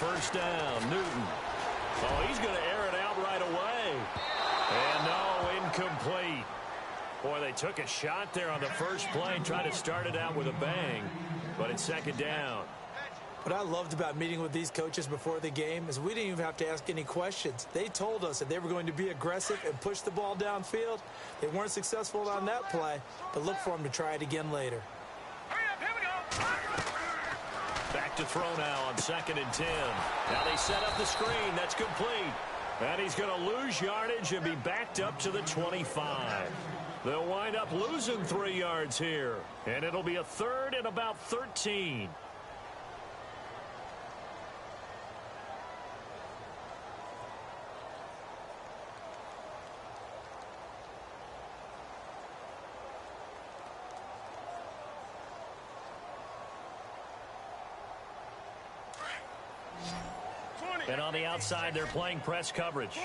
first down. Newton. Oh, he's going to air it out right away. And no, incomplete. Boy, they took a shot there on the first play, tried to start it out with a bang, but it's second down. What I loved about meeting with these coaches before the game is we didn't even have to ask any questions. They told us that they were going to be aggressive and push the ball downfield. They weren't successful on that play, but look for them to try it again later. Back to throw now on 2nd and 10. Now they set up the screen. That's complete. And he's going to lose yardage and be backed up to the 25. They'll wind up losing 3 yards here. And it'll be a 3rd and about 13. And on the outside, they're playing press coverage.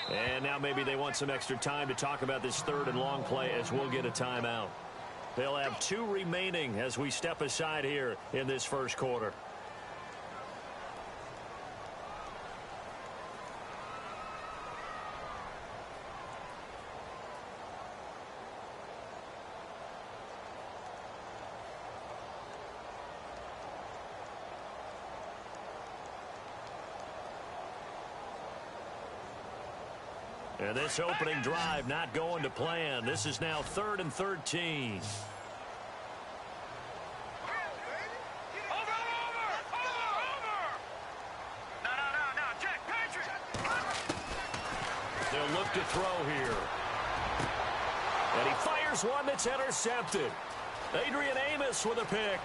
And now maybe they want some extra time to talk about this 3rd and long play as we'll get a timeout. They'll have 2 remaining as we step aside here in this first quarter. And this opening drive not going to plan. This is now 3rd and 13. They'll look to throw here. And he fires one that's intercepted. Adrian Amos with a pick.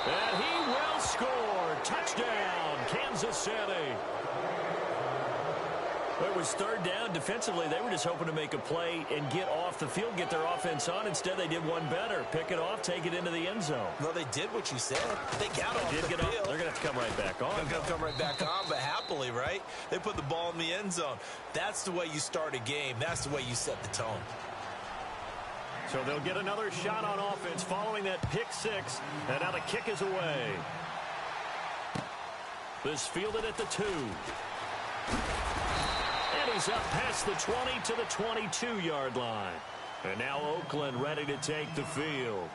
And he will score. Touchdown, Kansas City. It was 3rd down. Defensively, they were just hoping to make a play and get off the field, get their offense on. Instead, they did one better. Pick it off, take it into the end zone. Well, they did what you said. They got off the field. They're going to have to come right back on. They're going to come right back on, but happily, right? They put the ball in the end zone. That's the way you start a game. That's the way you set the tone. So they'll get another shot on offense following that pick 6. And now the kick is away. This fielded at the 2. He's up past the 20 to the 22-yard line. And now Oakland ready to take the field.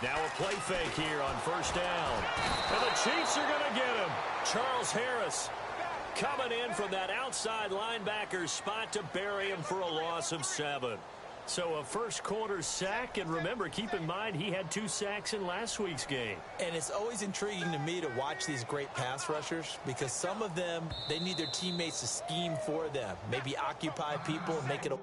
Now a play fake here on first down. And the Chiefs are going to get him. Charles Harris coming in from that outside linebacker spot to bury him for a loss of 7. So a first quarter sack, and remember, keep in mind he had 2 sacks in last week's game. And it's always intriguing to me to watch these great pass rushers because some of them, they need their teammates to scheme for them. Maybe occupy people and make it a...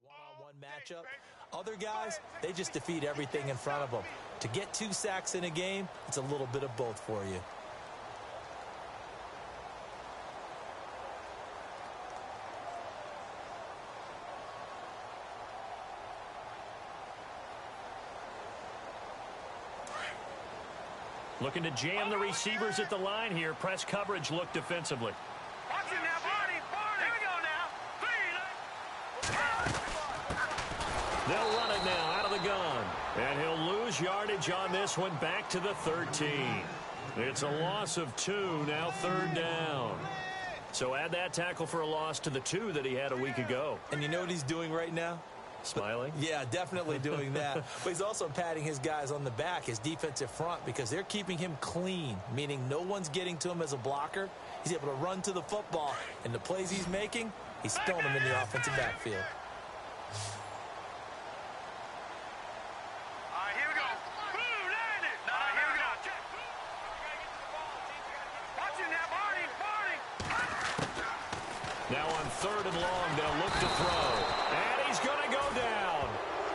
one-on-one matchup. Other guys, they just defeat everything in front of them. To get 2 sacks in a game, it's a little bit of both for you. Looking to jam the receivers at the line here. Press coverage look defensively. They'll run it now out of the gun. And he'll lose yardage on this one back to the 13. It's a loss of 2, now 3rd down. So add that tackle for a loss to the 2 that he had a week ago. And you know what he's doing right now? Smiling? Yeah, definitely doing that. But he's also patting his guys on the back, his defensive front, because they're keeping him clean, meaning no one's getting to him as a blocker. He's able to run to the football, and the plays he's making, he's throwing them in the offensive backfield. Now on 3rd and long, they'll look to throw. And he's going to go down.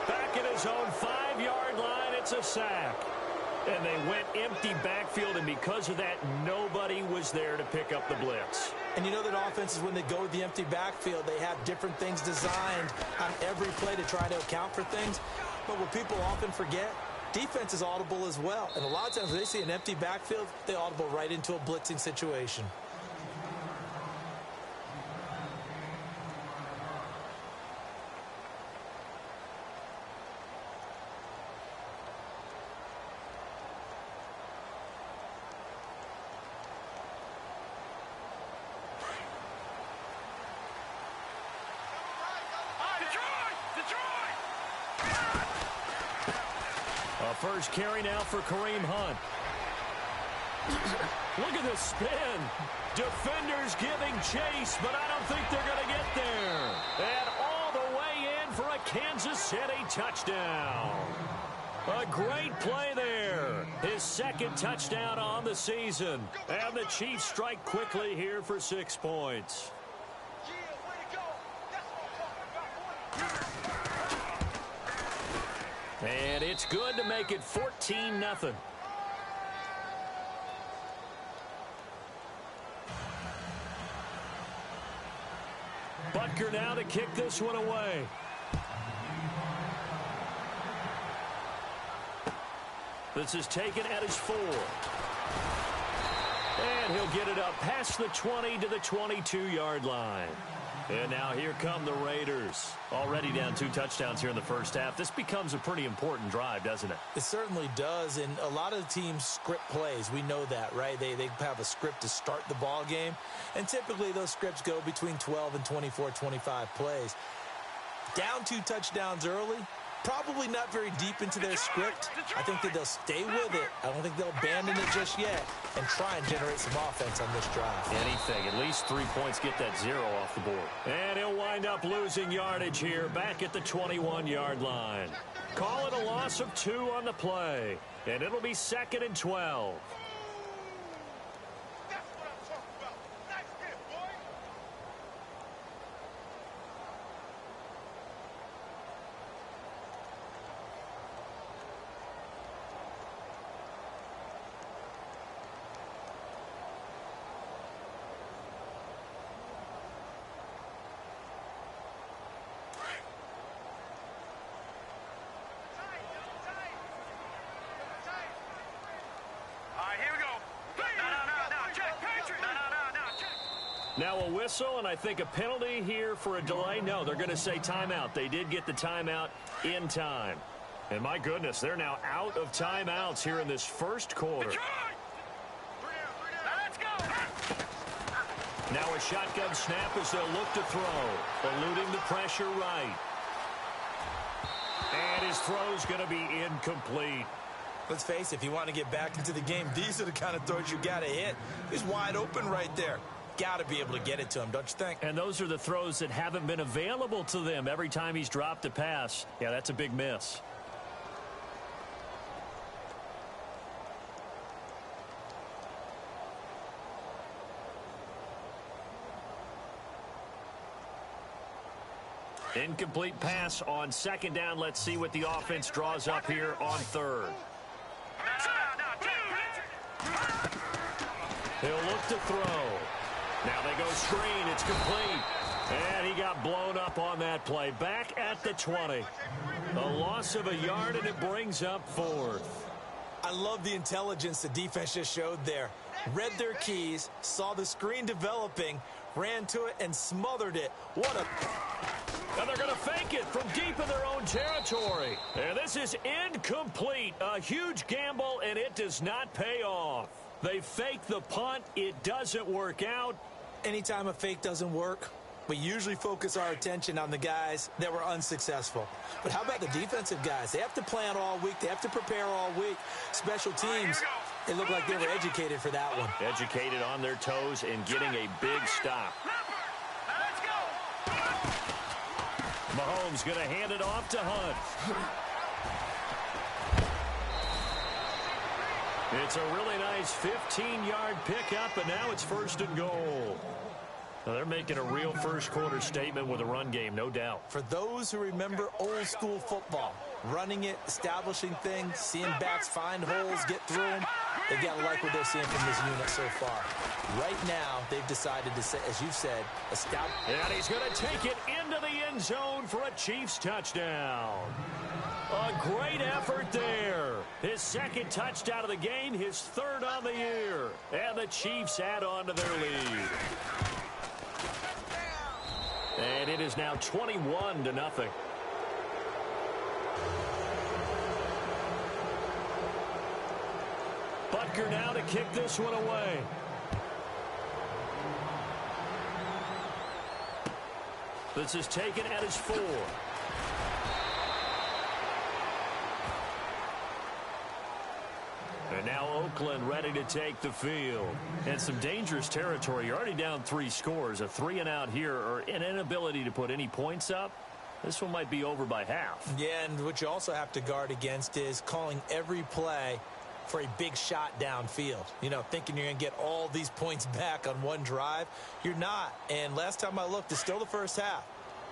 Back at his own 5-yard line, it's a sack. And they went empty backfield, and because of that, nobody was there to pick up the blitz. And you know that offenses, when they go with the empty backfield, they have different things designed on every play to try to account for things. But what people often forget, defense is audible as well. And a lot of times when they see an empty backfield, they audible right into a blitzing situation. First carry now for Kareem Hunt. Look at the spin. Defenders giving chase, but I don't think they're going to get there. And all the way in for a Kansas City touchdown. A great play there. His 2nd touchdown on the season. And the Chiefs strike quickly here for 6 points. And it's good to make it 14-0. Butker now to kick this one away. This is taken at his 4. And he'll get it up past the 20 to the 22-yard line. And now here come the Raiders. Already down 2 touchdowns here in the first half. This becomes a pretty important drive, doesn't it? It certainly does, and a lot of the teams script plays. We know that, right? They have a script to start the ball game, and typically those scripts go between 12 and 24, 25 plays. Down 2 touchdowns early, probably not very deep into their script. I think that they'll stay with it. I don't think they'll abandon it just yet and try and generate some offense on this drive. Anything. At least 3 points get that 0 off the board. And he'll wind up losing yardage here back at the 21-yard line. Call it a loss of 2 on the play. And it'll be 2nd and 12. Now a whistle, and I think a penalty here for a delay. No, they're going to say timeout. They did get the timeout in time. And my goodness, they're now out of timeouts here in this first quarter. Now a shotgun snap as they'll look to throw. Eluding the pressure right. And his throw's going to be incomplete. Let's face it, if you want to get back into the game, these are the kind of throws you got to hit. He's wide open right there. Got to be able to get it to him, don't you think? And those are the throws that haven't been available to them every time he's dropped a pass. Yeah, that's a big miss. Incomplete pass on 2nd down. Let's see what the offense draws up here on 3rd. He'll look to throw. Now they go screen. It's complete. And he got blown up on that play. Back at the 20. A loss of a yard, and it brings up 4th. I love the intelligence the defense just showed there. Read their keys, saw the screen developing, ran to it, and smothered it. What a... And they're going to fake it from deep in their own territory. And this is incomplete. A huge gamble, and it does not pay off. They fake the punt. It doesn't work out. Anytime a fake doesn't work, We usually focus our attention on the guys that were unsuccessful. But how about the defensive guys? They have to plan all week. They have to prepare all week. Special teams, it looked like they were educated for that one. Educated on their toes and getting a big stop. Mahomes going to hand it off to Hunt. It's a really nice 15-yard pickup, and now it's 1st and goal. Now they're making a real first-quarter statement with a run game, no doubt. For those who remember old-school football, running it, establishing things, seeing backs find holes, get through them, they've got to like what they're seeing from this unit so far. Right now, they've decided to, say, as you said, establish. And he's going to take it into the end zone for a Chiefs touchdown. A great effort there. His 2nd touchdown of the game, his 3rd on the year. And the Chiefs add on to their lead. And it is now 21-0. Butker now to kick this one away. This is taken at his 4. And now Oakland ready to take the field. And some dangerous territory. You're already down 3 scores. A 3-and-out here, or an inability to put any points up. This one might be over by half. Yeah, and what you also have to guard against is calling every play for a big shot downfield. You know, thinking you're going to get all these points back on one drive. You're not. And last time I looked, it's still the first half.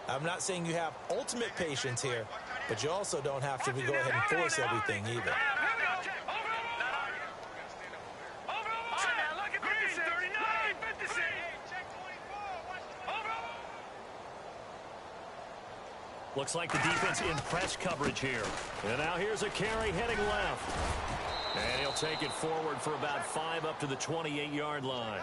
I'm not saying you have ultimate patience here, but you also don't have to go ahead and force everything either. Looks like the defense in press coverage here. And now here's a carry heading left. And he'll take it forward for about 5 up to the 28-yard line.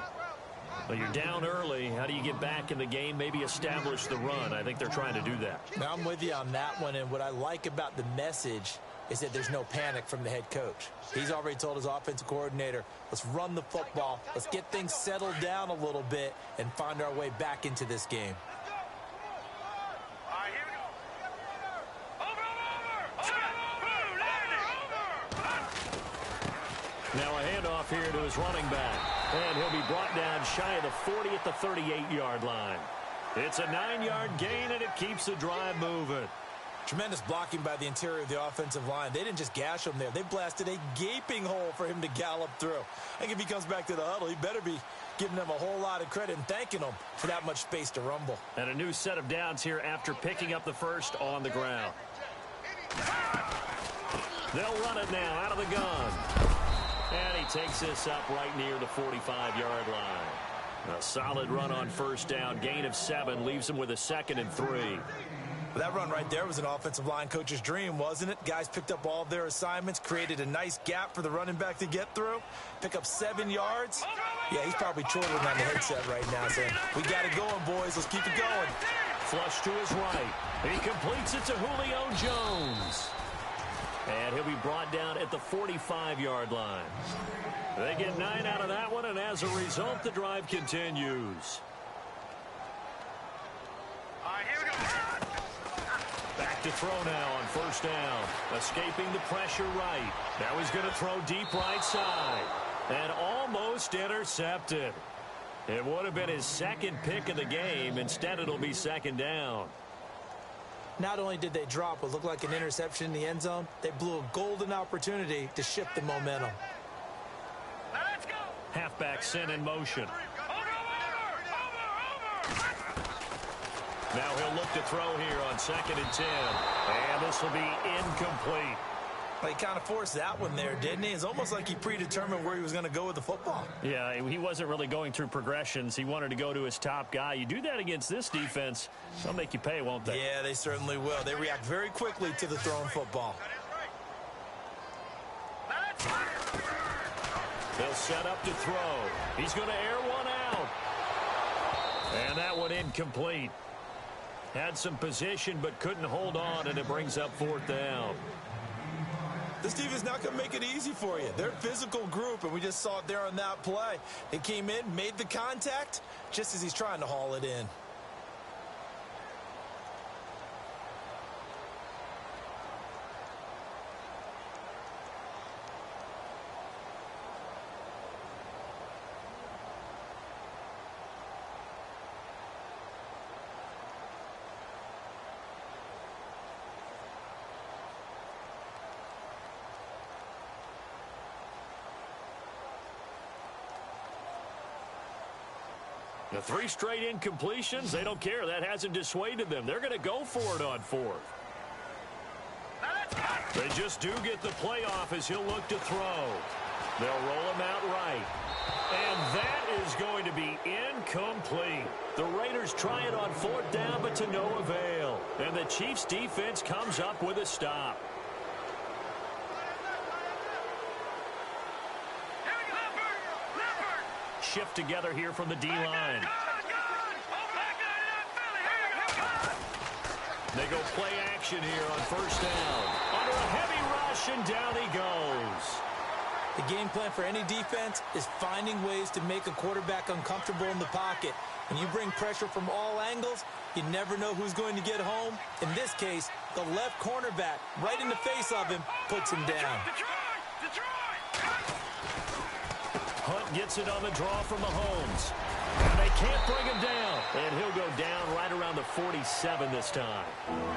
Well, you're down early. How do you get back in the game? Maybe establish the run. I think they're trying to do that. Now, I'm with you on that one, and what I like about the message is that there's no panic from the head coach. He's already told his offensive coordinator, let's run the football, let's get things settled down a little bit and find our way back into this game. Now a handoff here to his running back. And he'll be brought down shy of the 40 at the 38-yard line. It's a 9-yard gain, and it keeps the drive moving. Tremendous blocking by the interior of the offensive line. They didn't just gash him there. They blasted a gaping hole for him to gallop through. I think if he comes back to the huddle, he better be giving them a whole lot of credit and thanking them for that much space to rumble. And a new set of downs here after picking up the first on the ground. They'll run it now out of the gun. And he takes this up right near the 45-yard line. A solid run on first down. Gain of 7 leaves him with a 2nd and 3. That run right there was an offensive line coach's dream, wasn't it? Guys picked up all of their assignments, created a nice gap for the running back to get through, pick up 7 yards. Yeah, he's probably chortling on the headset right now saying, we got it going, boys. Let's keep it going. Flush to his right. He completes it to Julio Jones. And he'll be brought down at the 45-yard line. They get 9 out of that one, and as a result, the drive continues. Back to throw now on first down. Escaping the pressure right. Now he's going to throw deep right side. And almost intercepted. It would have been his 2nd pick of the game. Instead, it'll be 2nd down. Not only did they drop what looked like an interception in the end zone, they blew a golden opportunity to shift the momentum. Let's go. Halfback sent in motion. Now he'll look to throw here on 2nd and 10. And this will be incomplete. He kind of forced that one there, didn't he? It's almost like he predetermined where he was going to go with the football. Yeah, he wasn't really going through progressions. He wanted to go to his top guy. You do that against this defense, they'll make you pay, won't they? Yeah, they certainly will. They react very quickly to the thrown football. They'll set up to throw. He's going to air one out. And that one incomplete. Had some position but couldn't hold on, and it brings up 4th down. This team is not going to make it easy for you. They're a physical group, and we just saw it there on that play. They came in, made the contact, just as he's trying to haul it in. The 3 straight incompletions, they don't care. That hasn't dissuaded them. They're going to go for it on 4th. They just do get the playoff as he'll look to throw. They'll roll him out right. And that is going to be incomplete. The Raiders try it on 4th down, but to no avail. And the Chiefs' defense comes up with a stop. Shift together here from the D-line. They go play action here on 1st down. Under a heavy rush, and down he goes. The game plan for any defense is finding ways to make a quarterback uncomfortable in the pocket. When you bring pressure from all angles, you never know who's going to get home. In this case, the left cornerback, right in the face of him, puts him down. Hunt gets it on the draw from Mahomes. And they can't bring him down. And he'll go down right around the 47 this time.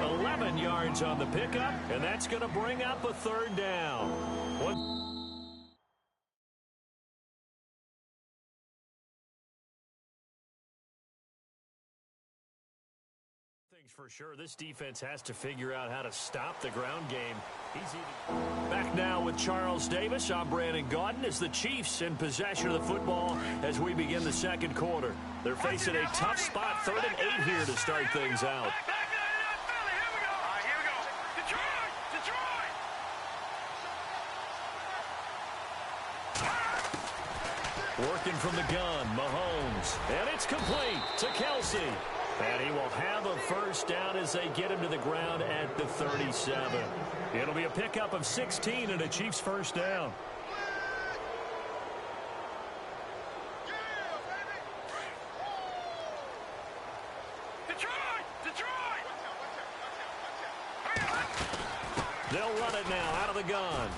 11 yards on the pickup, and that's going to bring up a 3rd down. For sure, this defense has to figure out how to stop the ground game. Back now with Charles Davis. I'm Brandon Gaudin as the Chiefs in possession of the football as we begin the 2nd quarter. They're facing a tough spot, 3rd and 8 here to start things out. Working from the gun, Mahomes. And it's complete to Kelsey. And he will have a 1st down as they get him to the ground at the 37. It'll be a pickup of 16 and a Chiefs 1st down. They'll run it now out of the gun.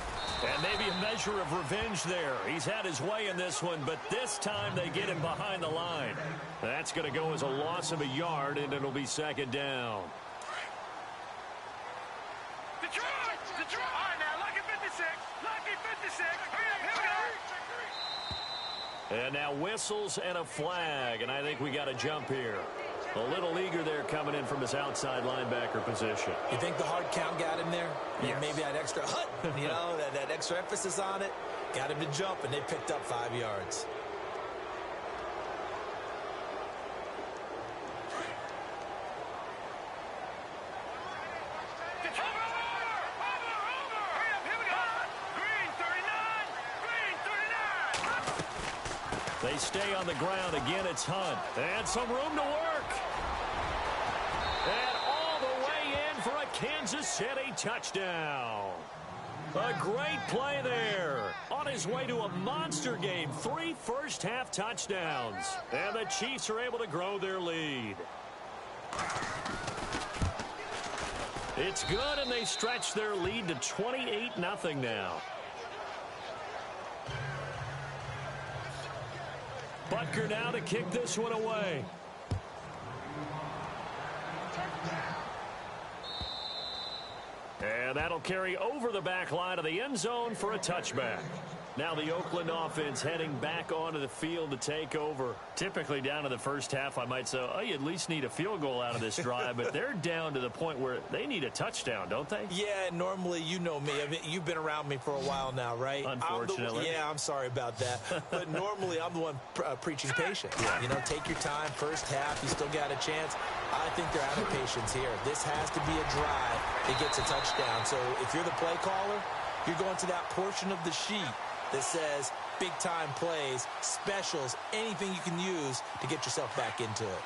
And maybe a measure of revenge there. He's had his way in this one, but this time they get him behind the line. That's going to go as a loss of a yard, and it'll be 2nd down. Detroit! All right, now, lucky 56. Lucky 56. Here we go. And now whistles and a flag, and I think we got a jump here. A little eager there coming in from his outside linebacker position. You think the hard count got him there? Yes. Maybe that extra hut, you know, that extra emphasis on it. Got him to jump, and they picked up 5 yards. They stay on the ground. Again, it's Hunt. And some room to work. And all the way in for a Kansas City touchdown. A great play there. On his way to a monster game. 3 first-half touchdowns. And the Chiefs are able to grow their lead. It's good, and they stretch their lead to 28-0 now. Butker now to kick this one away. And that'll carry over the back line of the end zone for a touchback. Now the Oakland offense heading back onto the field to take over. Typically down to the first half, I might say, oh, you at least need a field goal out of this drive. But they're down to the point where they need a touchdown, don't they? Yeah, normally, you know me. I mean, you've been around me for a while now, right? Unfortunately. I'm sorry about that. But normally, I'm the one preaching patience. Yeah. You know, take your time. First half, you still got a chance. I think they're out of patience here. This has to be a drive that gets a touchdown. So if you're the play caller, you're going to that portion of the sheet that says big-time plays, specials, anything you can use to get yourself back into it.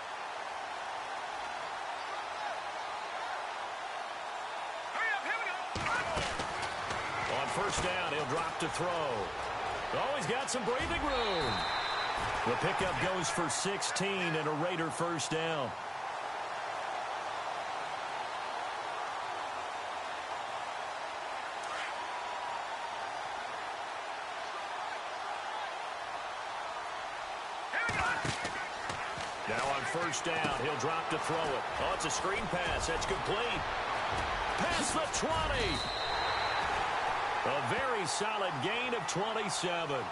On first down, he'll drop to throw. Oh, he's got some breathing room. The pickup goes for 16 and a Raider first down. Now on first down, he'll drop to throw it. Oh, it's a screen pass. That's complete. Past the 20. A very solid gain of 27.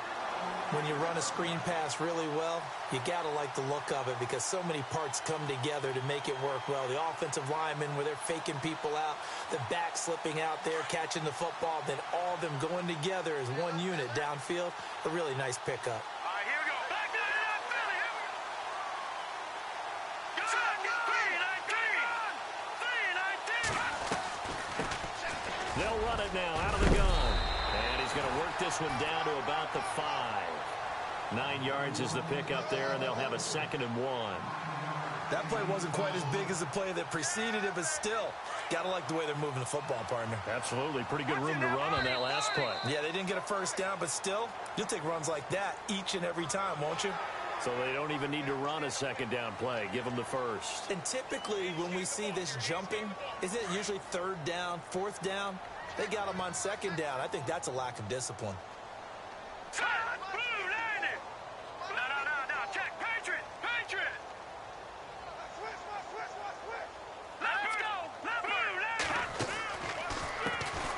When you run a screen pass really well, you got to like the look of it because so many parts come together to make it work well. The offensive linemen where they're faking people out, the back slipping out there, catching the football, then all of them going together as one unit downfield. A really nice pickup. All right, here we go. Back to that Philly. Here we go. They'll run it now out of the gun. And he's going to work this one down to about the 5. 9 yards is the pickup there, and they'll have a 2nd and 1. That play wasn't quite as big as the play that preceded it, but still, got to like the way they're moving the football, partner. Absolutely. Pretty good room to run on that last play. Yeah, they didn't get a first down, but still, you'll take runs like that each and every time, won't you? So they don't even need to run a 2nd down play. Give them the first. And typically, when we see this jumping, isn't it usually 3rd down, 4th down? They got them on 2nd down. I think that's a lack of discipline.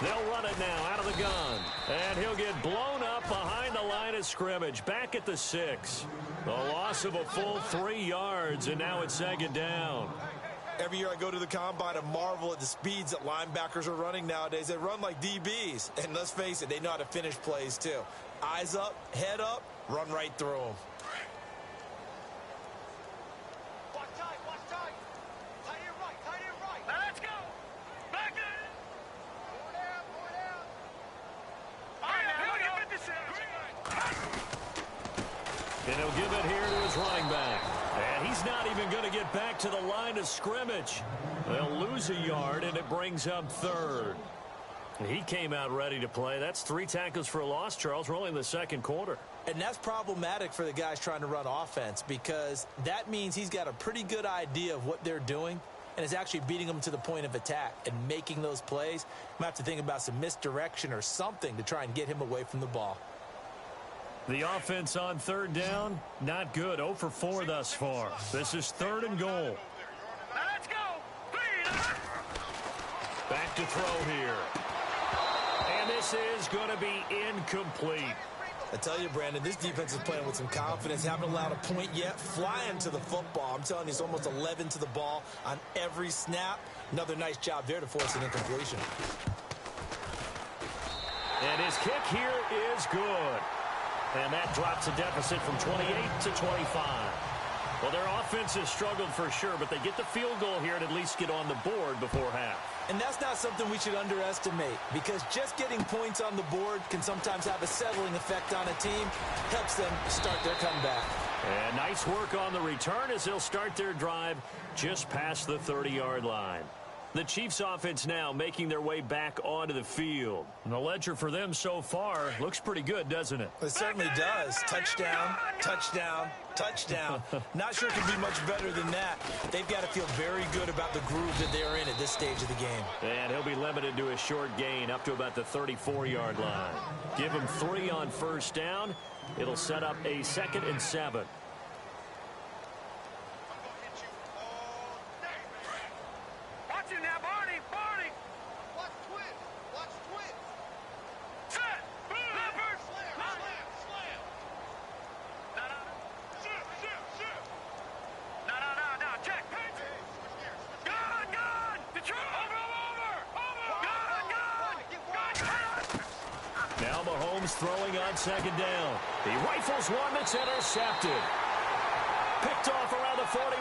They'll run it now out of the gun. And he'll get blown up behind the line of scrimmage. Back at the 6. The loss of a full 3 yards, and now it's 2nd down. Every year I go to the combine and marvel at the speeds that linebackers are running nowadays. They run like DBs. And let's face it, they know how to finish plays too. Eyes up, head up, run right through them. Watch tight, watch tight. Tight it right, tight it right. Now let's go. Back in. Pull down, pull down. All right, now look at 56. And he'll give it here to his running back. And he's not even going to get back to the line of scrimmage. They'll lose a yard, and it brings up 3rd. He came out ready to play. That's 3 tackles for a loss, Charles. We're only in the 2nd quarter. And that's problematic for the guys trying to run offense because that means he's got a pretty good idea of what they're doing and is actually beating them to the point of attack and making those plays. Might have to think about some misdirection or something to try and get him away from the ball. The offense on 3rd down, not good. 0 for 4 thus far. This is 3rd and goal. Now let's go. Back to throw here. And this is going to be incomplete. I tell you, Brandon, this defense is playing with some confidence. Haven't allowed a point yet. Flying to the football. I'm telling you, it's almost 11 to the ball on every snap. Another nice job there to force an incompletion. And his kick here is good. And that drops a deficit from 28 to 25. Well, their offense has struggled for sure, but they get the field goal here and at least get on the board before half. And that's not something we should underestimate because just getting points on the board can sometimes have a settling effect on a team. Helps them start their comeback. And nice work on the return as they'll start their drive just past the 30-yard line. The Chiefs offense now making their way back onto the field. And the ledger for them so far looks pretty good, doesn't it? It certainly does. Touchdown, touchdown, touchdown. Not sure it can be much better than that. They've got to feel very good about the groove that they're in at this stage of the game. And he'll be limited to a short gain up to about the 34-yard line. Give him 3 on 1st down. It'll set up a 2nd and 7. Throwing on 2nd down. He rifles one that's intercepted. Picked off around the 41.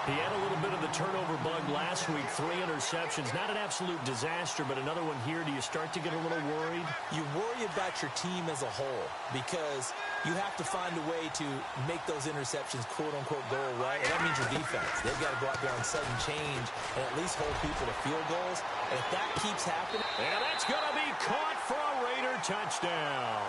He had a little bit of the turnover bug last week. 3 interceptions. Not an absolute disaster, but another one here. Do you start to get a little worried? You worry about your team as a whole because you have to find a way to make those interceptions, quote-unquote, go away. And that means your defense. They've got to go out there on sudden change and at least hold people to field goals. And if that keeps happening... And that's going to be caught for a Raider touchdown.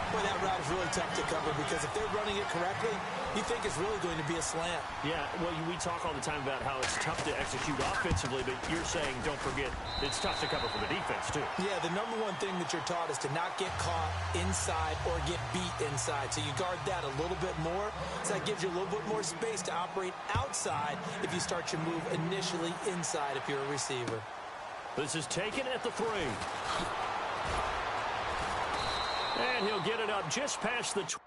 Boy, that route is really tough to cover because if they're running it correctly, you think it's really going to be a slant. Yeah, well, we talk all the time about how it's tough to execute offensively, but you're saying, don't forget, it's tough to cover for the defense, too. Yeah, the number one thing that you're taught is to not get caught inside or get beat inside. So you guard that a little bit more. So that gives you a little bit more space to operate outside if you start your move initially inside if you're a receiver. This is taken at the 3. And And he'll get it up just past the 20,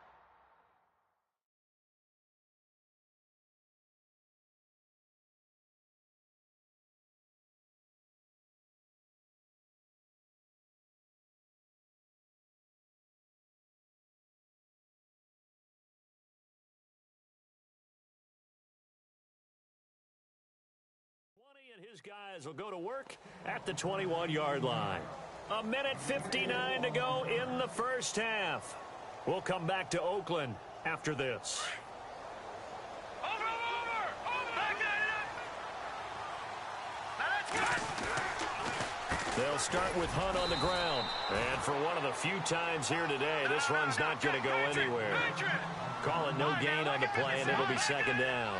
and his guys will go to work at the 21-yard line. A minute 59 to go in the first half. We'll come back to Oakland after this. They'll start with Hunt on the ground. And for one of the few times here today, this run's not going to go anywhere. Calling no gain on the play, and it'll be second down.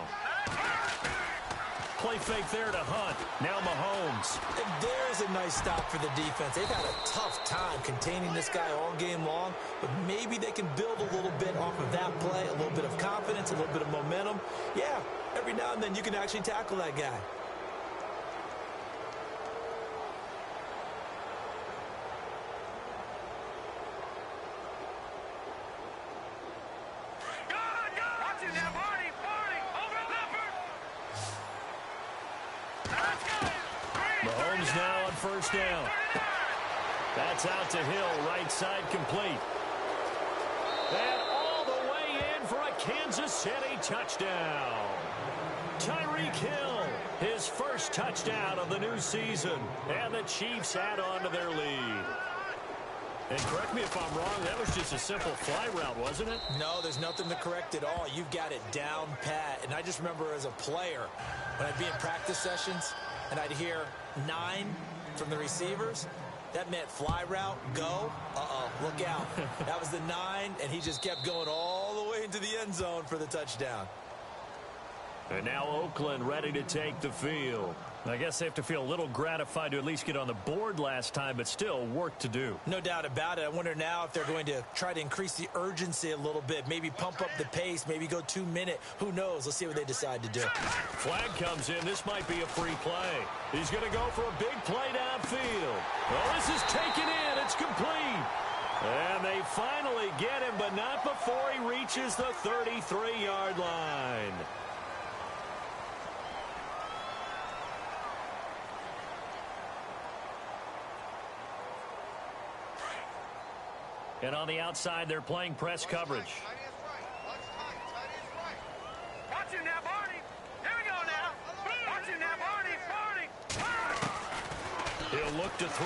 Play fake there to Hunt. Now Mahomes. And there's a nice stop for the defense. They've had a tough time containing this guy all game long, but maybe they can build a little bit off of that play, a little bit of confidence, a little bit of momentum. Yeah, every now and then you can actually tackle that guy. Mahomes now on first down. That's out to Hill, right side complete. And all the way in for a Kansas City touchdown. Tyreek Hill, his first touchdown of the new season. And the Chiefs add on to their lead. And correct me if I'm wrong, that was just a simple fly route, wasn't it? No, there's nothing to correct at all. You've got it down pat. And I just remember as a player, when I'd be in practice sessions, and I'd hear 9 from the receivers, that meant fly route, go, look out. That was the 9, and he just kept going all the way into the end zone for the touchdown. And now Oakland ready to take the field. I guess they have to feel a little gratified to at least get on the board last time, but still work to do. No doubt about it. I wonder now if they're going to try to increase the urgency a little bit, maybe pump up the pace, maybe go 2-minute. Who knows? Let's see what they decide to do. Flag comes in. This might be a free play. He's going to go for a big play downfield. Oh, this is taken in. It's complete. And they finally get him, but not before he reaches the 33-yard line. And on the outside, they're playing press coverage. Watch him now, Barney. Here we go now. Watch him now, Barney. He'll look to throw.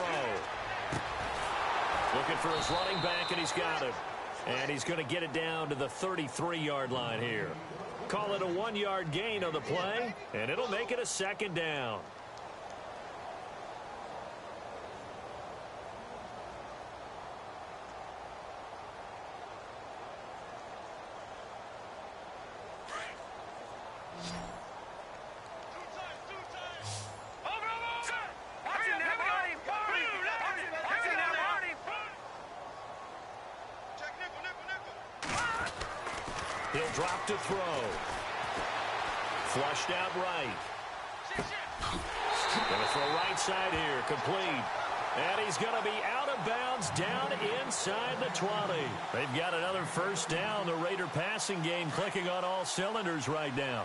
Looking for his running back, and he's got it. And he's going to get it down to the 33-yard line here. Call it a 1-yard gain on the play, and it'll make it a second down. He'll drop to throw. Flushed out right. Going to throw right side here. Complete. And he's going to be out of bounds down inside the 20. They've got another first down. The Raider passing game clicking on all cylinders right now.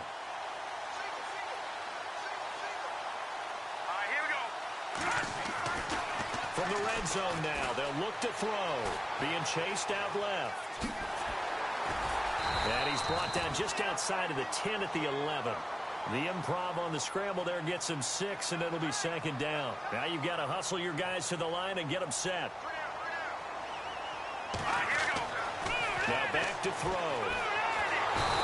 All right, here we go. From the red zone now, they'll look to throw. Being chased out left. And he's brought down just outside of the 10 at the 11. The improv on the scramble there gets him 6, and it'll be second down. Now you've got to hustle your guys to the line and get them set. Now back to throw.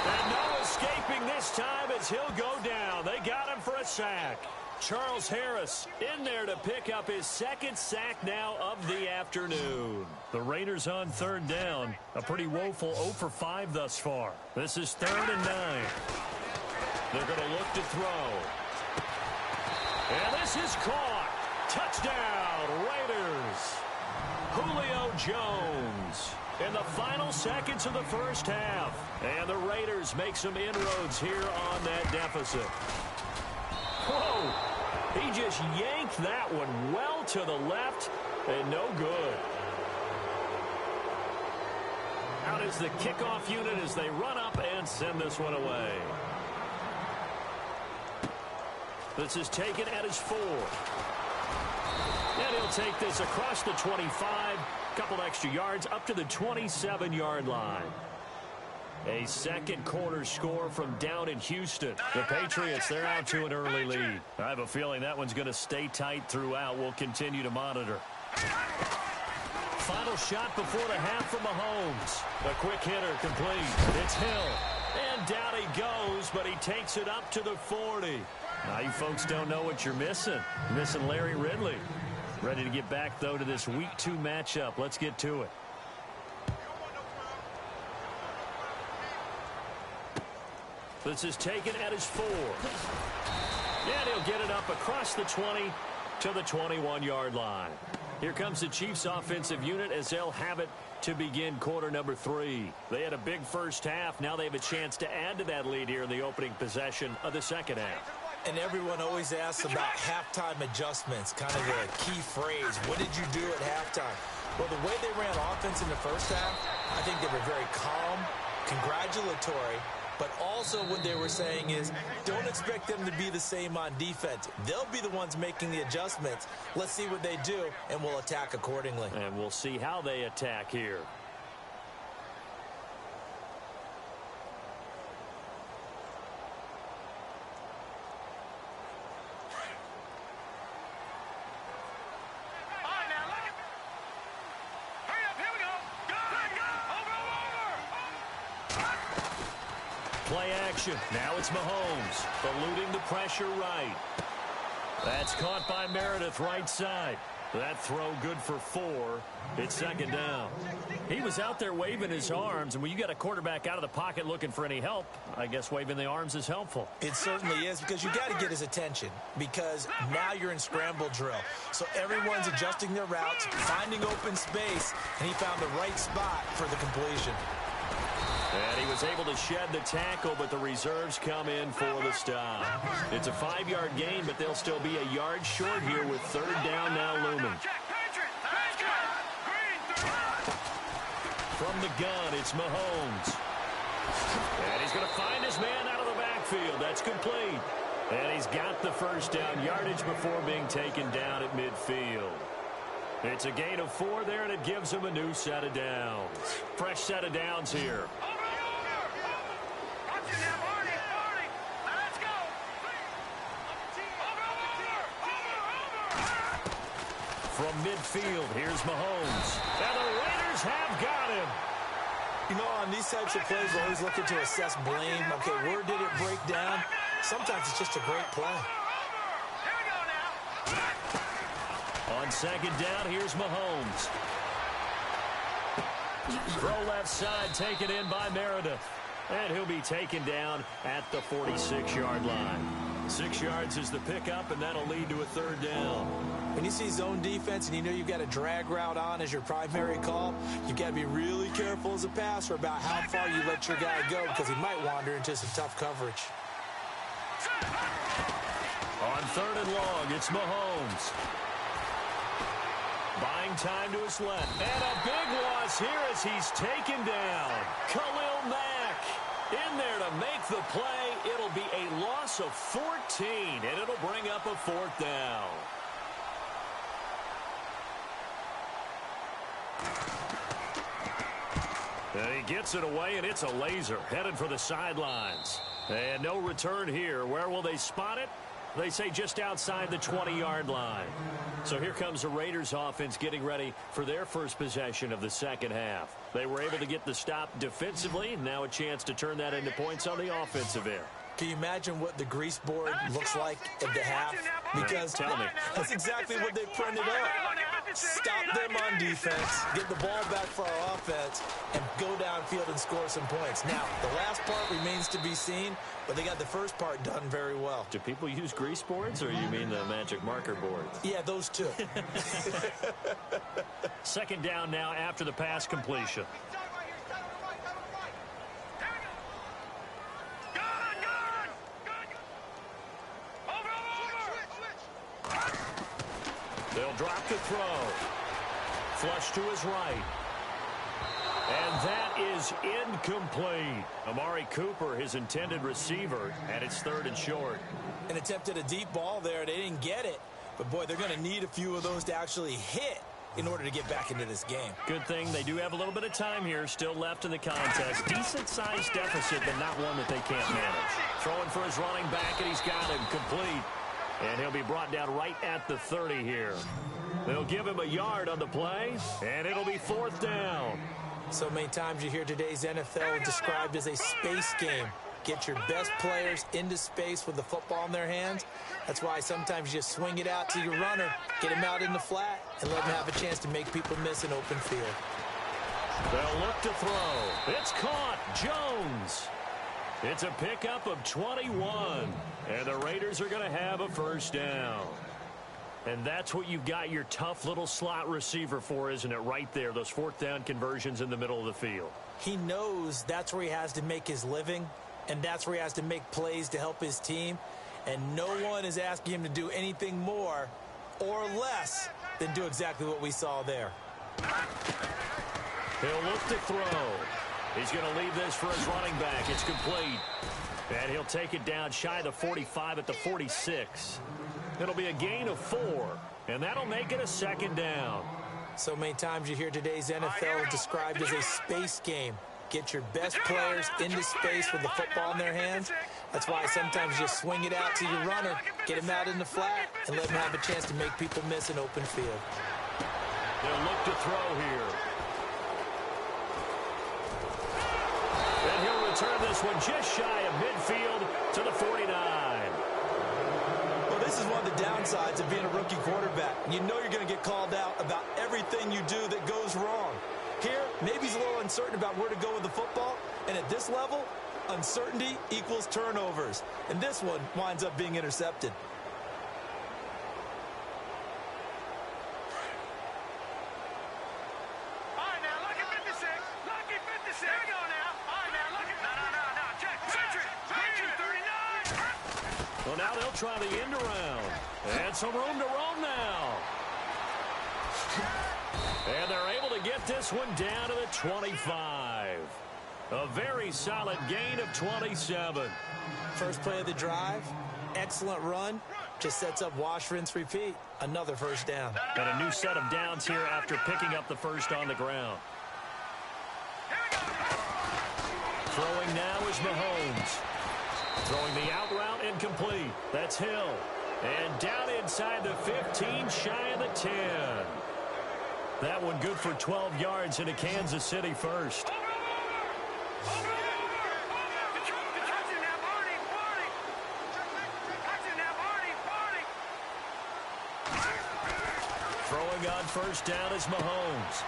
And no escaping this time as he'll go down. They got him for a sack. Charles Harris in there to pick up his second sack now of the afternoon. The Raiders on third down. A pretty woeful 0 for 5 thus far. This is 3rd and 9. They're going to look to throw. And this is caught. Touchdown, Raiders. Julio Jones in the final seconds of the first half. And the Raiders make some inroads here on that deficit. Whoa. He just yanked that one well to the left, and no good. Out is the kickoff unit as they run up and send this one away. This is taken at his 4. And he'll take this across the 25, couple extra yards up to the 27-yard line. A second quarter score from down in Houston. The Patriots, they're out to an early lead. I have a feeling that one's going to stay tight throughout. We'll continue to monitor. Final shot before the half from Mahomes. A quick hitter complete. It's Hill. And down he goes, but he takes it up to the 40. Now you folks don't know what you're missing. You're missing Larry Ridley. Ready to get back, though, to this Week 2 matchup. Let's get to it. This is taken at his 4. And he'll get it up across the 20 to the 21-yard line. Here comes the Chiefs offensive unit as they'll have it to begin quarter number 3. They had a big first half. Now they have a chance to add to that lead here in the opening possession of the second half. And everyone always asks about halftime adjustments, kind of the key phrase. What did you do at halftime? Well, the way they ran offense in the first half, I think they were very calm, congratulatory, but also what they were saying is don't expect them to be the same on defense. They'll be the ones making the adjustments. Let's see what they do, and we'll attack accordingly. And we'll see how they attack here. Play action. Now it's Mahomes, eluding the pressure right. That's caught by Meredith right side. That throw good for 4. It's second down. He was out there waving his arms, and when you got a quarterback out of the pocket looking for any help, I guess waving the arms is helpful. It certainly is, because you got to get his attention, because now you're in scramble drill. So everyone's adjusting their routes, finding open space, and he found the right spot for the completion. And he was able to shed the tackle, but the reserves come in for the stop. It's a 5-yard gain, but they'll still be a yard short here with third down now looming. From the gun, it's Mahomes. And he's going to find his man out of the backfield. That's complete. And he's got the first down yardage before being taken down at midfield. It's a gain of 4 there, and it gives him a new set of downs. Fresh set of downs here. From midfield, here's Mahomes. And the Raiders have got him. You know, on these types of plays, we're always looking to assess blame. Okay, where did it break down? Sometimes it's just a great play. On second down, here's Mahomes. Throw left side, taken in by Meredith. And he'll be taken down at the 46-yard line. 6 yards is the pickup, and that'll lead to a third down. When you see zone defense and you know you've got a drag route on as your primary call, you've got to be really careful as a passer about how far you let your guy go, because he might wander into some tough coverage. On third and long, it's Mahomes. Buying time to his left. And a big loss here as he's taken down. Khalil Mack in there to make the play. It'll be a loss of 14, and it'll bring up a fourth down. And he gets it away, and it's a laser headed for the sidelines. And no return here. Where will they spot it? They say just outside the 20-yard line. So here comes the Raiders offense getting ready for their first possession of the second half. They were able to get the stop defensively. Now a chance to turn that into points on the offensive end. Can you imagine what the grease board looks like at the half? Because tell me. That's exactly what they printed up. Stop them on defense, get the ball back for our offense, and go downfield and score some points. Now, the last part remains to be seen, but they got the first part done very well. Do people use grease boards, or you mean the magic marker boards? Yeah, those two. Second down now after the pass completion. They'll drop the throw. Flush to his right. And that is incomplete. Amari Cooper, his intended receiver, and it's 3rd and short. An attempt at a deep ball there. They didn't get it. But, boy, they're going to need a few of those to actually hit in order to get back into this game. Good thing they do have a little bit of time here still left in the contest. Decent-sized deficit, but not one that they can't manage. Throwing for his running back, and he's got him complete. And he'll be brought down right at the 30 here. They'll give him a yard on the play, and it'll be 4th down. So many times you hear today's NFL described as a space game. Get your best players into space with the football in their hands. That's why sometimes you just swing it out to your runner, get him out in the flat, and let him have a chance to make people miss an open field. They'll look to throw. It's caught. Jones. It's a pickup of 21. And the Raiders are going to have a 1st down. And that's what you've got your tough little slot receiver for, isn't it? Right there, those 4th down conversions in the middle of the field. He knows that's where he has to make his living, and that's where he has to make plays to help his team. And no one is asking him to do anything more or less than do exactly what we saw there. He'll look to throw. He's going to leave this for his running back. It's complete. And he'll take it down shy of the 45 at the 46. It'll be a gain of 4, and that'll make it a 2nd down. So many times you hear today's NFL described as a space game. Get your best players into space with the football in their hands. That's why sometimes you just swing it out to your runner, get him out in the flat, and let him have a chance to make people miss an open field. They'll look to throw here. And he'll return this one just shy of midfield to the 49. Well, this is one of the downsides of being a rookie quarterback. You know you're going to get called out about everything you do that goes wrong. Here, maybe he's a little uncertain about where to go with the football, and at this level, uncertainty equals turnovers. And this one winds up being intercepted. All right, now, lucky 56. Lucky 56. Here we go now. All right, now, lucky. No. Check. Century. 39. Well, now they'll try the end around. And some room to roam now. And they're able to get this one down to the 25. A very solid gain of 27. First play of the drive, excellent run. Just sets up wash, rinse, repeat. Another 1st down. And a new set of downs here after picking up the 1st on the ground. Throwing now is Mahomes. Throwing the out route incomplete. That's Hill. And down inside the 15, shy of the 10. That one good for 12 yards into Kansas City 1st. Throwing on 1st down is Mahomes.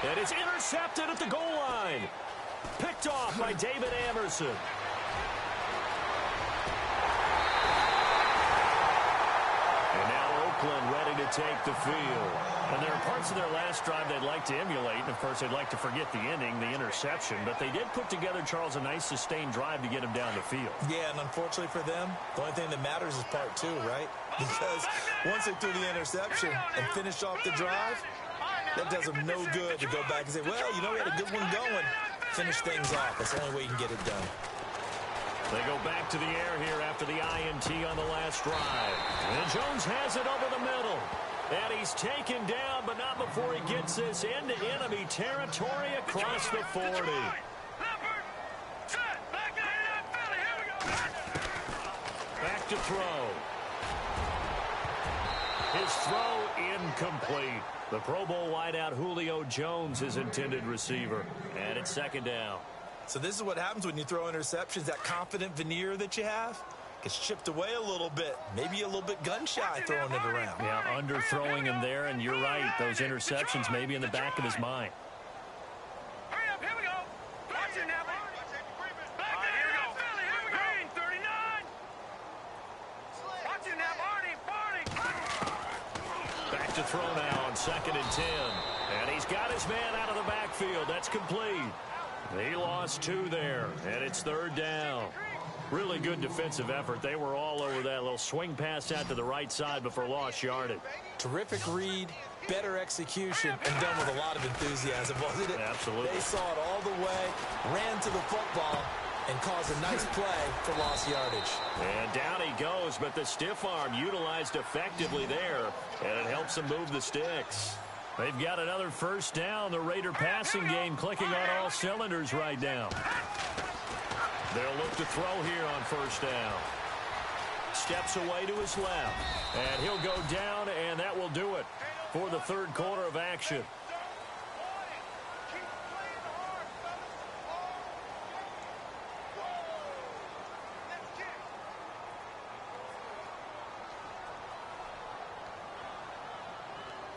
And it's intercepted at the goal line. Picked off by David Amerson. And now Oakland ready to take the field. And there are parts of their last drive they'd like to emulate. And, of course, they'd like to forget the inning, the interception. But they did put together, Charles, a nice sustained drive to get him down the field. Yeah, and unfortunately for them, the only thing that matters is part 2, right? Because once they threw the interception and finished off the drive, that does them no good to go back and say, well, you know, we had a good one going. Finish things off. That's the only way you can get it done. They go back to the air here after the INT on the last drive. And Jones has it over the middle. And he's taken down, but not before he gets this into enemy territory across the 40. Back to throw. His throw incomplete. The Pro Bowl wideout Julio Jones, his intended receiver. And it's 2nd down. So this is what happens when you throw interceptions. That confident veneer that you have gets chipped away a little bit. Maybe a little bit gun-shy throwing it around. Yeah, underthrowing him there, and you're right. Those interceptions may be in the back of his mind. Hurry up, here we go. Watch it now. Back there, here we go. Green, 39. Watch it now, Barney. Back to throw now on 2nd and 10. And he's got his man out of the backfield. That's complete. He lost 2 there, and it's 3rd down. Really good defensive effort. They were all over that little swing pass out to the right side before lost yardage. Terrific read, better execution, and done with a lot of enthusiasm, wasn't it? Absolutely. They saw it all the way, ran to the football, and caused a nice play for lost yardage. And down he goes, but the stiff arm utilized effectively there, and it helps them move the sticks. They've got another first down. The Raider passing game clicking on all cylinders right now. They'll look to throw here on first down. Steps away to his left, and he'll go down, and that will do it for the third quarter of action.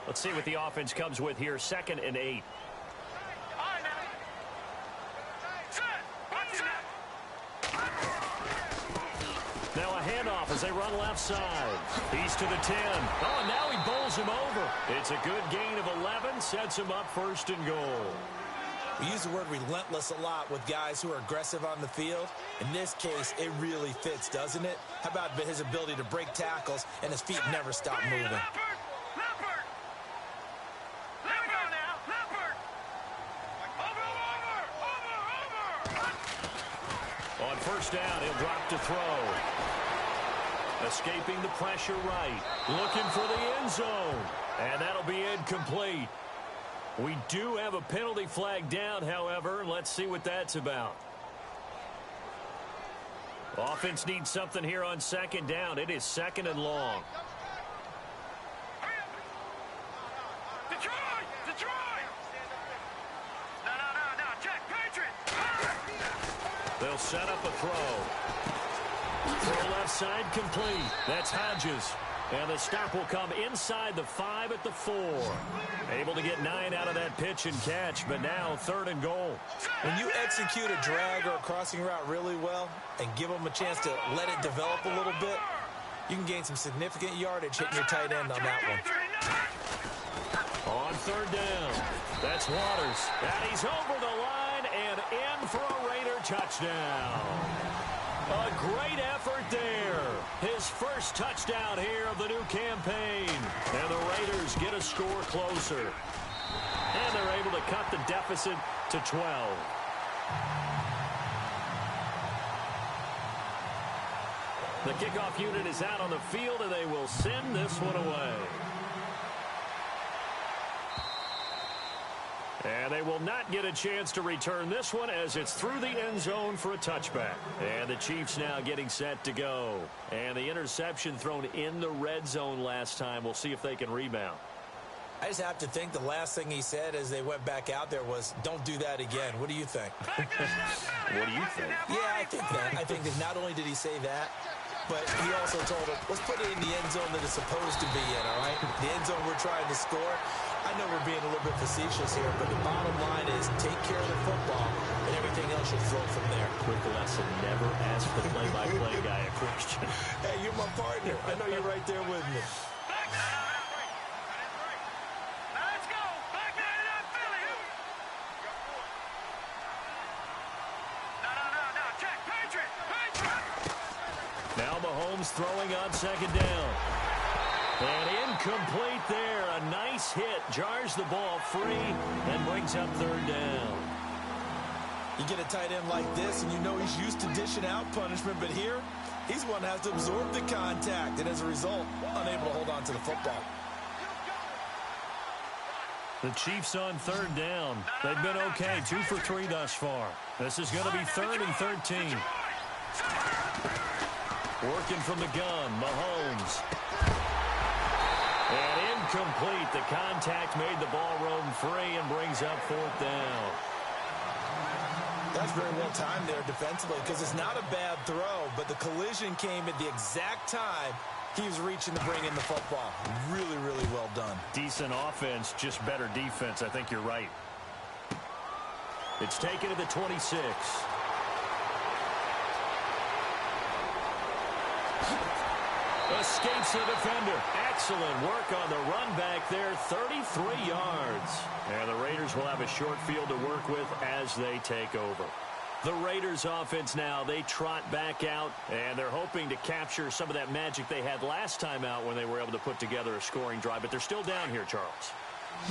Let's see what the offense comes with here. 2nd and 8. Now a handoff as they run left side. He's to the 10. Oh, and now he bowls him over. It's a good gain of 11. Sets him up 1st and goal. We use the word relentless a lot with guys who are aggressive on the field. In this case, it really fits, doesn't it? How about his ability to break tackles and his feet never stop moving? On first down, he'll drop to throw. Escaping the pressure right. Looking for the end zone. And that'll be incomplete. We do have a penalty flag down, however. Let's see what that's about. Offense needs something here on 2nd down. It is 2nd and long. They'll set up a throw. Throw left side complete. That's Hodges. And the stop will come inside the 5 at the 4. Able to get 9 out of that pitch and catch, but now 3rd and goal. When you execute a drag or a crossing route really well and give them a chance to let it develop a little bit, you can gain some significant yardage hitting your tight end on that one. On 3rd down, that's Waters. And he's over the line and in for a Raider touchdown. A great effort there. His first touchdown here of the new campaign. And the Raiders get a score closer. And they're able to cut the deficit to 12. The kickoff unit is out on the field, and they will send this one away. And they will not get a chance to return this one as it's through the end zone for a touchback. And the Chiefs now getting set to go. And the interception thrown in the red zone last time. We'll see if they can rebound. I just have to think the last thing he said as they went back out there was, don't do that again. What do you think? What do you think? Yeah, I think that. I think that not only did he say that, but he also told him, let's put it in the end zone that it's supposed to be in, all right? The end zone we're trying to score. I know we're being a little bit facetious here, but the bottom line is take care of the football, and everything else should flow from there. Quick lesson, never ask the play-by-play guy a question. Hey, you're my partner. I know you're right there with me. Now Mahomes throwing on 2nd down. And incomplete there. A nice hit. Jars the ball free and brings up 3rd down. You get a tight end like this, and you know he's used to dishing out punishment, but here, he's the one that has to absorb the contact, and as a result, unable to hold on to the football. The Chiefs on 3rd down. They've been okay. 2 for 3 thus far. This is going to be 3rd and 13. Working from the gun, Mahomes. And incomplete. The contact made the ball roam free and brings up 4th down. That's very well timed there defensively because it's not a bad throw, but the collision came at the exact time he was reaching to bring in the football. Really, really well done. Decent offense, just better defense. I think you're right. It's taken to the 26. Escapes the defender. Excellent work on the run back there. 33 yards. And the Raiders will have a short field to work with as they take over. The Raiders offense now, they trot back out, and they're hoping to capture some of that magic they had last time out when they were able to put together a scoring drive. But they're still down here, Charles.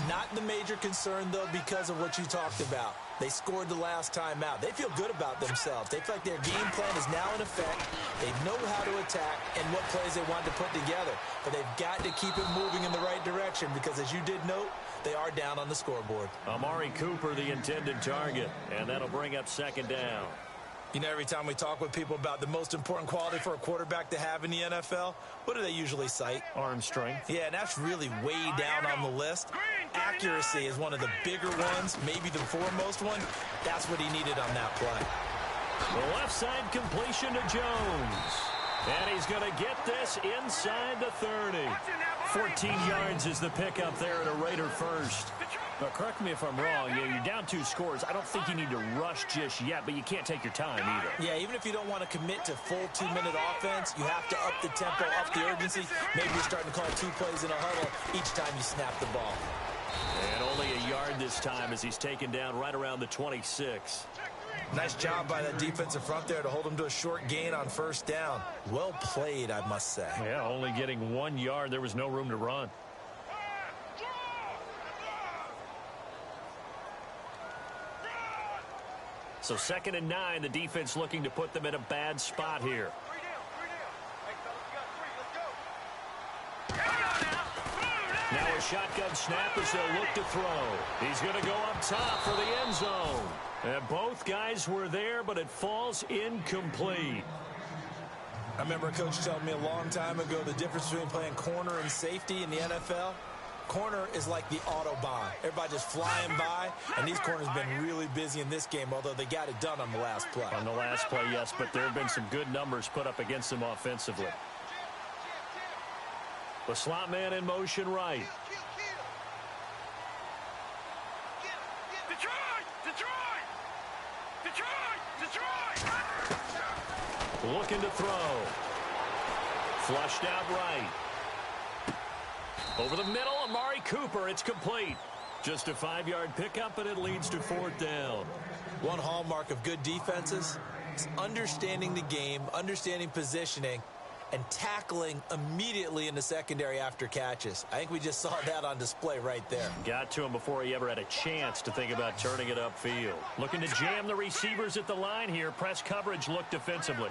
Not the major concern, though, because of what you talked about. They scored the last time out. They feel good about themselves. They feel like their game plan is now in effect. They know how to attack and what plays they want to put together. But they've got to keep it moving in the right direction because, as you did note, they are down on the scoreboard. Amari Cooper, the intended target, and that'll bring up second down. You know, every time we talk with people about the most important quality for a quarterback to have in the NFL, what do they usually cite? Arm strength. Yeah, and that's really way down on the list. Accuracy is one of the bigger ones, maybe the foremost one. That's what he needed on that play. The left side completion to Jones. And he's going to get this inside the 30. 14 yards is the pickup there at a Raider first. But correct me if I'm wrong, you're down 2 scores. I don't think you need to rush just yet, but you can't take your time either. Yeah, even if you don't want to commit to full 2-minute offense, you have to up the tempo, up the urgency. Maybe you're starting to call 2 plays in a huddle each time you snap the ball. And only a yard this time as he's taken down right around the 26. Nice job by that defensive front there to hold him to a short gain on first down. Well played, I must say. Yeah, only getting 1 yard. There was no room to run. So 2nd and 9, the defense looking to put them in a bad spot here. Now a shotgun snap as they'll look to throw. He's going to go up top for the end zone. And both guys were there, but it falls incomplete. I remember a coach telling me a long time ago the difference between playing corner and safety in the NFL. Corner is like the Autobahn. Everybody just flying by, and these corners have been really busy in this game, although they got it done on the last play. On the last play, yes, but there have been some good numbers put up against them offensively. The slot man in motion right. Looking to throw. Flushed out right. Over the middle, Amari Cooper. It's complete. Just a 5-yard pickup, and it leads to 4th down. One hallmark of good defenses is understanding the game, understanding positioning, and tackling immediately in the secondary after catches. I think we just saw that on display right there. Got to him before he ever had a chance to think about turning it upfield. Looking to jam the receivers at the line here. Press coverage look defensively.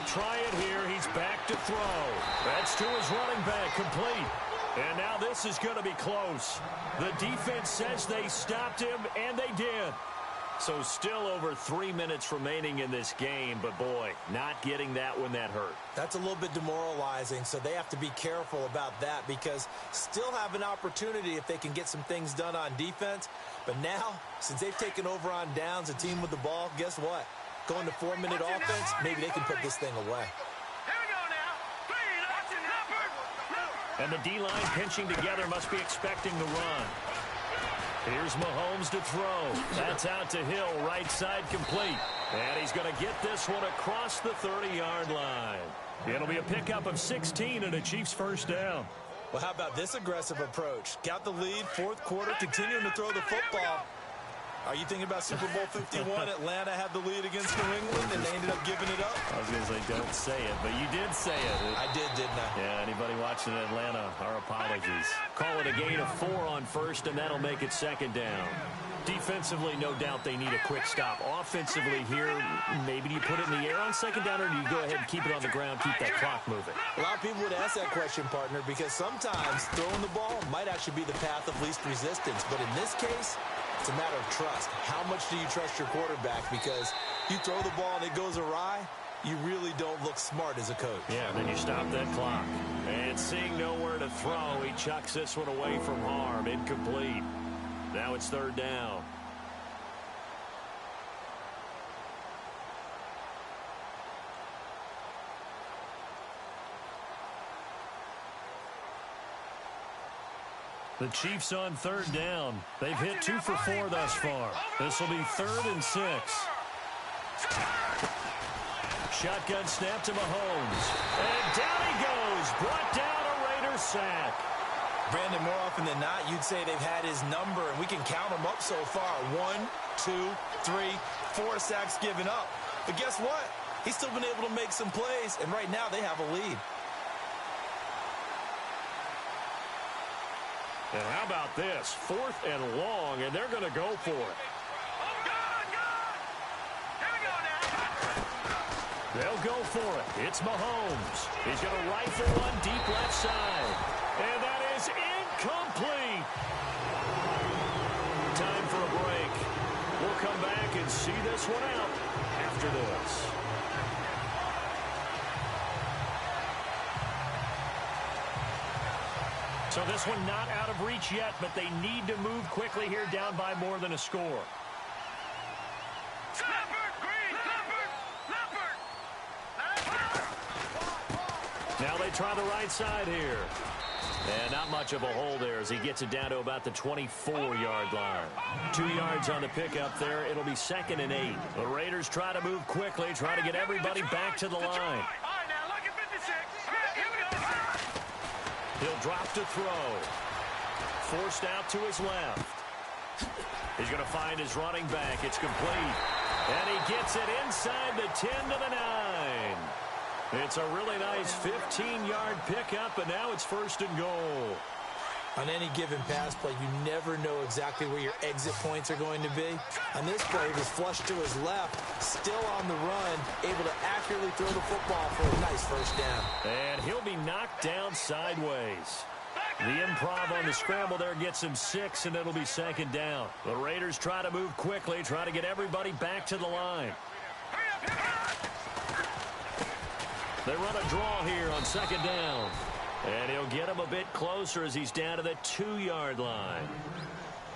Try it here. He's back to throw. That's to his running back, complete. And now this is going to be close. The defense says they stopped him, and they did. So still over 3 minutes remaining in this game, but boy, not getting that when that hurt. That's a little bit demoralizing, so they have to be careful about that because still have an opportunity if they can get some things done on defense. But now, since they've taken over on downs, a team with the ball, guess what? Going to 4-minute offense, maybe they can put this thing away. And the D-line pinching together must be expecting the run. Here's Mahomes to throw. That's out to Hill, right side complete. And he's going to get this one across the 30-yard line. It'll be a pickup of 16 and a Chiefs first down. Well, how about this aggressive approach? Got the lead, 4th quarter, continuing to throw the football. Are you thinking about Super Bowl 51? Atlanta had the lead against New England, and they ended up giving it up? I was going to say, don't say it, but you did say it. I did, didn't I? Yeah, anybody watching Atlanta, our apologies. Call it a gain of 4 on first, and that'll make it 2nd down. Defensively, no doubt they need a quick stop. Offensively here, maybe do you put it in the air on 2nd down, or do you go ahead and keep it on the ground, keep that clock moving? A lot of people would ask that question, partner, because sometimes throwing the ball might actually be the path of least resistance. But in this case, it's a matter of trust. How much do you trust your quarterback? Because you throw the ball and it goes awry, you really don't look smart as a coach. Yeah, and then you stop that clock. And seeing nowhere to throw, he chucks this one away from harm. Incomplete. Now it's 3rd down. The Chiefs on 3rd down. They've hit 2 for 4 thus far. This will be 3rd and 6. shotgun snap to Mahomes. And down he goes. Brought down a Raiders sack. Brandon, more often than not, you'd say they've had his number, and we can count them up so far. 1, 2, 3, 4 sacks given up. But guess what? He's still been able to make some plays, and right now they have a lead. And how about this? 4th and long, and they're going to go for it. They'll go for it. It's Mahomes. He's going to rifle one deep left side. And that is incomplete. Time for a break. We'll come back and see this one out after this. So this one not out of reach yet, but they need to move quickly here, down by more than a score. Now they try the right side here. And not much of a hole there as he gets it down to about the 24-yard line. 2 yards on the pickup there. It'll be 2nd and 8. The Raiders try to move quickly, try to get everybody back to the line. He'll drop to throw. Forced out to his left. He's going to find his running back. It's complete. And he gets it inside the 10 to the 9. It's a really nice 15-yard pickup, and now it's 1st and goal. On any given pass play, you never know exactly where your exit points are going to be. On this play, he was flushed to his left, still on the run, able to accurately throw the football for a nice 1st down. And he'll be knocked down sideways. The improv on the scramble there gets him 6, and it'll be 2nd down. The Raiders try to move quickly, try to get everybody back to the line. They run a draw here on 2nd down. And he'll get him a bit closer as he's down to the 2-yard line.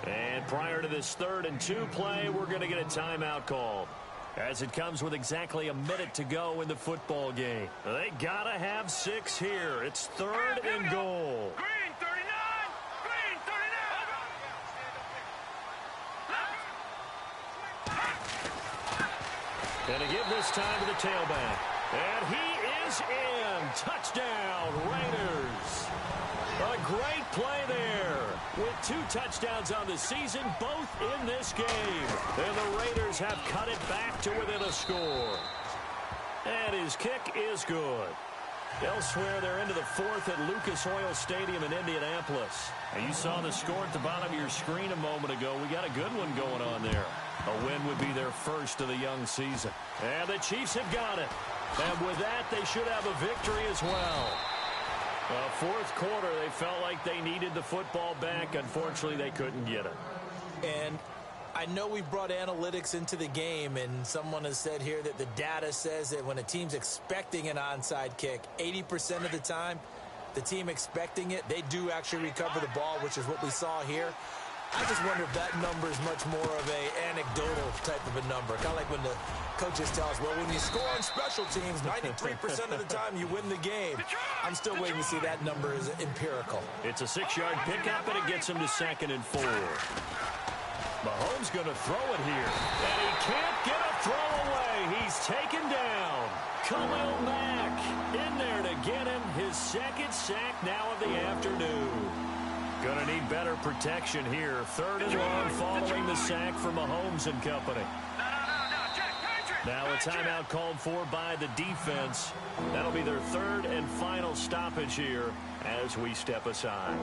And prior to this 3rd and 2 play, we're going to get a timeout called, as it comes with exactly a minute to go in the football game. They got to have 6 here. It's 3rd and goal. Green 39! Green 39! And to give this time to the tailback. And he is in. Touchdown, Raiders. A great play there. With 2 touchdowns on the season, both in this game. And the Raiders have cut it back to within a score. And his kick is good. Elsewhere, they're into the 4th at Lucas Oil Stadium in Indianapolis. And you saw the score at the bottom of your screen a moment ago. We got a good one going on there. A win would be their 1st of the young season. And the Chiefs have got it. And with that, they should have a victory as well. 4th quarter, they felt like they needed the football back. Unfortunately, they couldn't get it. And I know we brought analytics into the game, and someone has said here that the data says that when a team's expecting an onside kick, 80% of the time, the team expecting it, they do actually recover the ball, which is what we saw here. I just wonder if that number is much more of a anecdotal type of a number. Kind of like when the coaches tell us, well, when you score on special teams, 93% of the time you win the game. I'm still waiting to see that number is empirical. It's a 6-yard pickup, and it gets him to 2nd and 4. Mahomes going to throw it here. And he can't get a throw away. He's taken down. Khalil Mack in there to get him his 2nd sack now of the afternoon. Going to need better protection here. 3rd and long following the sack from Mahomes and company. Now a timeout called for by the defense. That'll be their 3rd and final stoppage here as we step aside.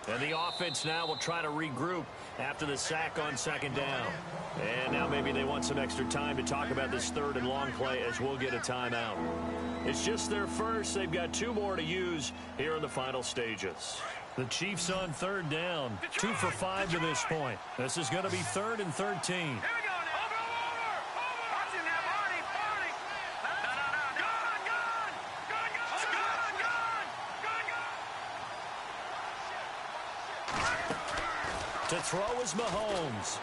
And the offense now will try to regroup after the sack on 2nd down. And now maybe they want some extra time to talk about this 3rd and long play as we'll get a timeout. It's just their first. They've got 2 more to use here in the final stages. The Chiefs on 3rd down. 2 for 5 to this point. This is going to be 3rd and 13. To throw is Mahomes.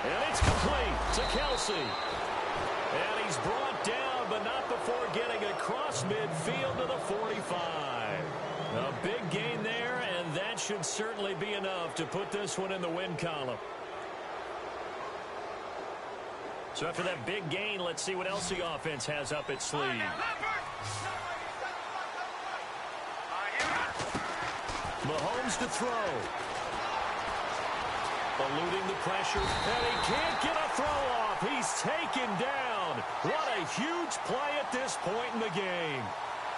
And it's complete to Kelsey. And he's brought down, but not before getting across midfield to the 45. A big gain there, and that should certainly be enough to put this one in the win column. So after that big gain, let's see what else the offense has up its sleeve. Mahomes to throw. Eluding the pressure, and he can't get a throw off. He's taken down. What a huge play at this point in the game.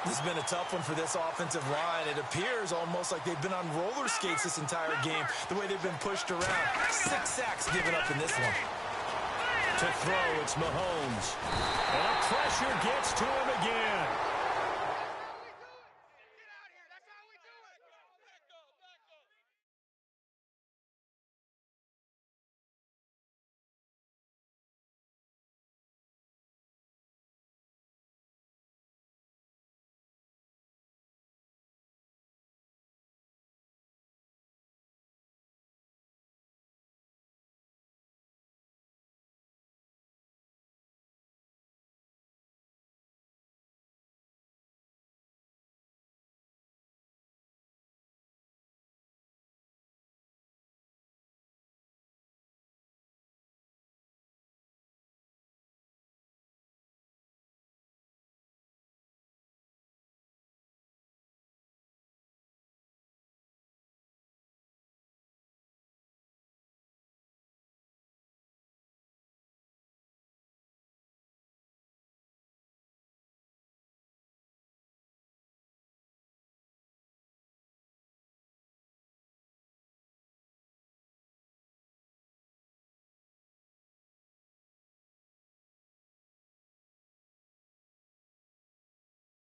This has been a tough one for this offensive line. It appears almost like they've been on roller skates this entire game, the way they've been pushed around. 6 sacks given up in this one. To throw, it's Mahomes. And pressure gets to him again.